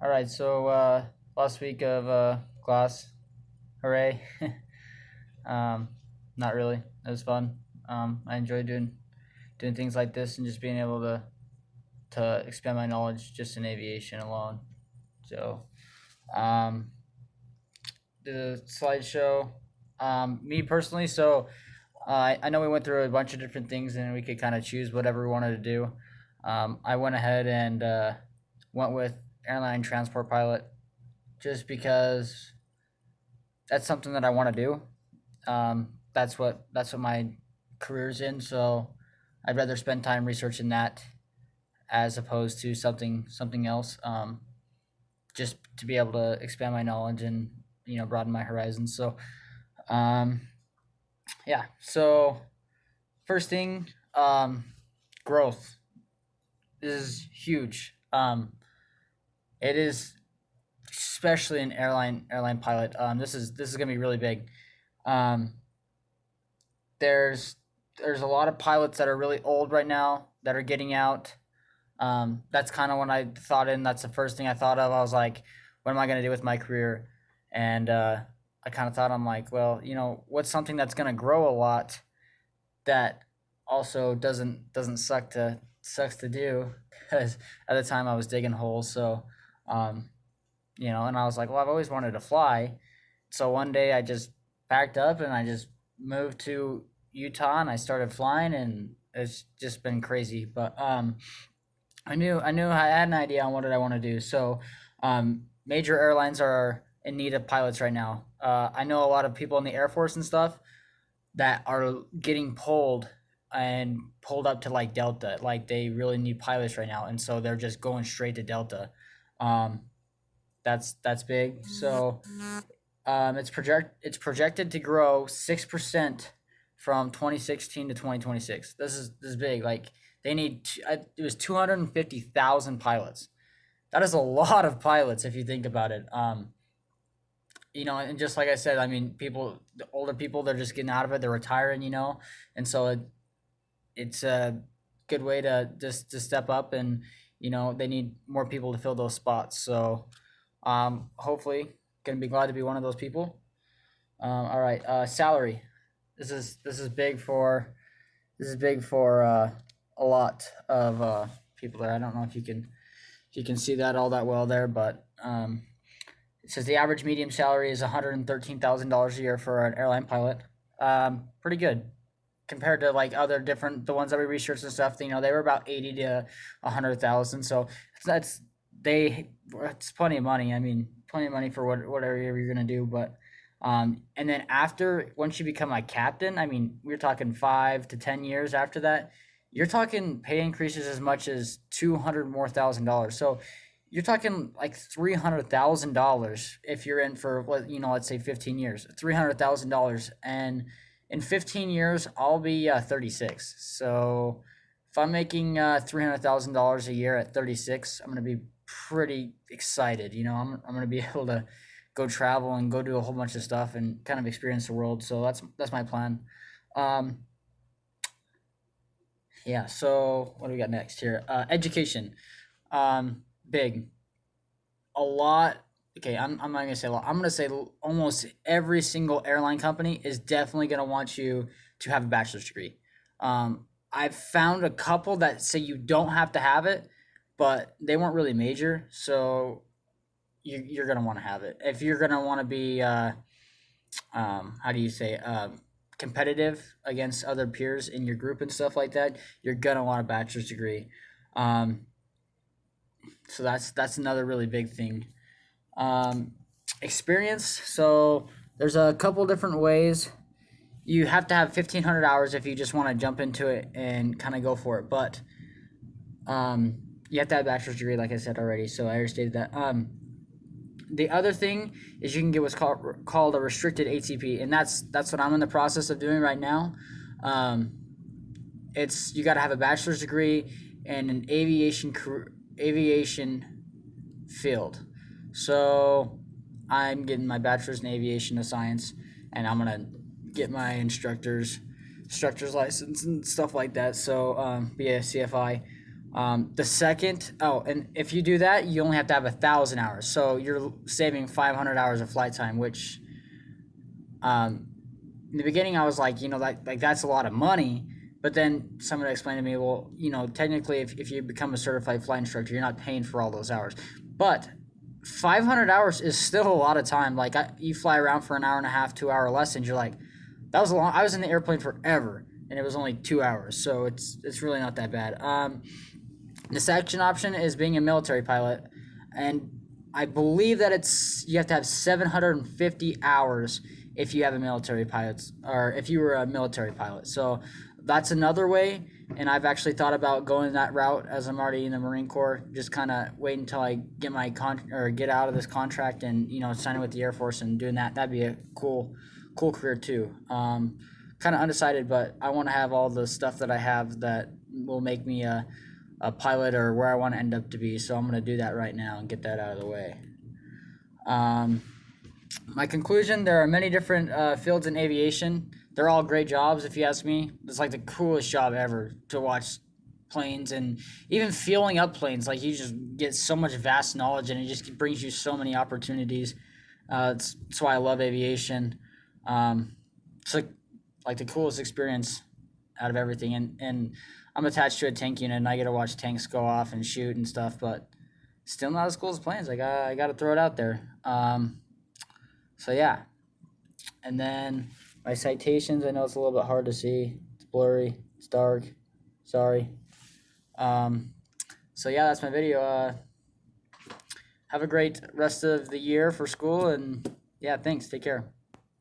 All right, so last week of class, hooray! um, Not really. It was fun. I enjoyed doing things like this and just being able to expand my knowledge just in aviation alone. So um, the slideshow. Me personally, so I know we went through a bunch of different things and we could kind of choose whatever we wanted to do. I went ahead and went with airline transport pilot just because that's something that I want to do. That's what my career's in. So I'd rather spend time researching that as opposed to something else. Just to be able to expand my knowledge and broaden my horizons. So um, yeah. So first thing, growth is huge. It is especially an airline pilot. This is gonna be really big. Um, there's there's a lot of pilots that are really old right now that are getting out. That's kind of when I thought in. That's the first thing I thought of. I was like, what am I gonna do with my career? And I kind of thought I'm like, well, what's something that's gonna grow a lot that also doesn't sucks to do because at the time I was digging holes. So um, and I was like, well, I've always wanted to fly. So one day I just packed up and I just moved to Utah and I started flying and it's just been crazy. But I knew I had an idea on what did I want to do. So major airlines are in need of pilots right now. I know a lot of people in the Air Force and stuff that are getting pulled up to like Delta. Like they really need pilots right now, and so they're just going straight to Delta. Um, that's big. So it's projected to grow 6% from 2016 to 2026. This is big. Like they need it was 250,000 pilots. That is a lot of pilots if you think about it. And just like I said, I mean, the older people, they're just getting out of it. They're retiring, and so it's a good way to step up, and they need more people to fill those spots. So hopefully, gonna be glad to be one of those people. All right, salary. This is big for a lot of people there. I don't know if you can see that all that well there, but it says the average medium salary is $113,000 a year for an airline pilot. Pretty good compared to like other different the ones that we researched and stuff. They were about 80 to 100,000. So that's it's plenty of money. I mean, plenty of money for whatever you're gonna do. But and then once you become a captain, I mean, we're talking 5 to 10 years after that. You're talking pay increases as much as 200 more thousand dollars. So you're talking like $300,000 if you're in for let's say 15 years, $300,000, and in 15 years I'll be 36. So if I'm making $300,000 a year at 36, I'm gonna be pretty excited. I'm gonna be able to go travel and go do a whole bunch of stuff and kind of experience the world. So that's my plan. Um, yeah. So what do we got next here? Education. Big. A lot. Okay, I'm not gonna say a lot. I'm gonna say almost every single airline company is definitely gonna want you to have a bachelor's degree. I've found a couple that say you don't have to have it, but they weren't really major, so you're gonna want to have it if you're gonna want to be how do you say competitive against other peers in your group and stuff like that. You're gonna want a bachelor's degree. Um, so that's another really big thing. um, Experience. So there's a couple different ways. You have to have 1,500 hours if you just want to jump into it and kind of go for it. But you have to have a bachelor's degree, like I said already. So I already stated that. The other thing is you can get what's called a restricted ATP, and that's what I'm in the process of doing right now. Um, it's you got to have a bachelor's degree in an aviation field. So I'm getting my bachelor's in aviation science, and I'm gonna get my instructor's license and stuff like that. So be a CFI. The second, oh, and if you do that, you only have to have 1,000 hours. So you're saving 500 hours of flight time, which um, in the beginning I was like, like that's a lot of money. But then somebody explained to me, well, technically, if you become a certified flight instructor, you're not paying for all those hours. But 500 hours is still a lot of time. Like you fly around for an hour and a half, 2 hour lessons. You're like, that was a long. I was in the airplane forever, and it was only 2 hours, so it's really not that bad. The second option is being a military pilot, and I believe that you have to have 750 hours if you have a military pilot, or if you were a military pilot. So that's another way, and I've actually thought about going that route as I'm already in the Marine Corps. Just kind of wait until I get my get out of this contract and signing with the Air Force and doing that. That'd be a cool career too. Kind of undecided, but I want to have all the stuff that I have that will make me a pilot or where I want to end up to be. So I'm going to do that right now and get that out of the way. My conclusion, there are many different fields in aviation. They're all great jobs, if you ask me. It's like the coolest job ever to watch planes and even fueling up planes. Like you just get so much vast knowledge and it just brings you so many opportunities. That's why I love aviation. It's like the coolest experience out of everything. And I'm attached to a tank unit and I get to watch tanks go off and shoot and stuff, but still not as cool as planes. I got to throw it out there. So yeah. And then my citations, I know it's a little bit hard to see. It's blurry. It's dark. Sorry. So yeah, that's my video. Have a great rest of the year for school, and yeah, thanks. Take care.